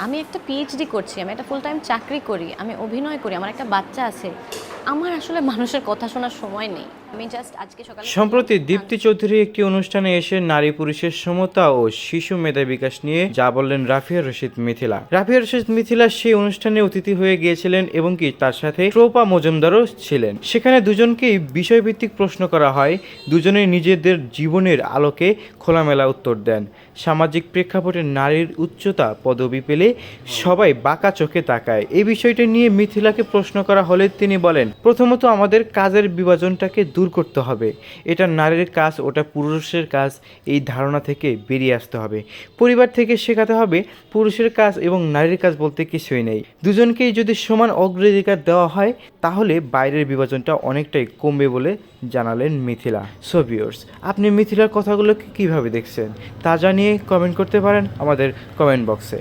আমি একটা পিএইচডি করছি, আমি একটা ফুল টাইম চাকরি করি, আমি অভিনয় করি, আমার একটা বাচ্চা আছে। আমার আসলে মানুষের কথা শোনার সময় নেই। আমি জাস্ট আজকে সকালে সম্প্রতি দীপ্তি চৌধুরী একটি অনুষ্ঠানে এসে নারী পুরুষের সমতা ও শিশু মেধা বিকাশ নিয়ে যা বললেন রাফিয়া রশিদ মিথিলা। রাফিয়া রশিদ মিথিলা সেই অনুষ্ঠানে অতিথি হয়ে গিয়েছিলেন এবং কি তার সাথে ট্রোপা মজুমদারও ছিলেন। সেখানে দুজনকেই বিষয়ভিত্তিক প্রশ্ন করা হয়, দুজনেই নিজেদের জীবনের আলোকে খোলামেলা উত্তর দেন। সামাজিক প্রেক্ষাপটে নারীর উচ্চতা পদবি পেলে সবাই বাঁকা চোখে তাকায়। এই বিষয়টি নিয়ে মিথিলাকে প্রশ্ন করা হলে তিনি বলেন, প্রথমত আমাদের কাজের বিভাজনটাকে দূর করতে হবে। এটা নারীর কাজ, ওটা পুরুষের কাজ, এই ধারণা থেকে বেরিয়ে আসতে হবে। পরিবার থেকে শেখাতে হবে পুরুষের কাজ এবং নারীর কাজ বলতে কিছুই নেই। দুজনকেই যদি সমান অগ্রাধিকার দেওয়া হয় তাহলে বাইরের বিভাজনটা অনেকটাই কমবে বলে জানালেন মিথিলা। সো ভিউয়ার্স, আপনি মিথিলার কথাগুলোকে কিভাবে দেখছেন তা জানিয়ে কমেন্ট করতে পারেন আমাদের কমেন্ট বক্সে।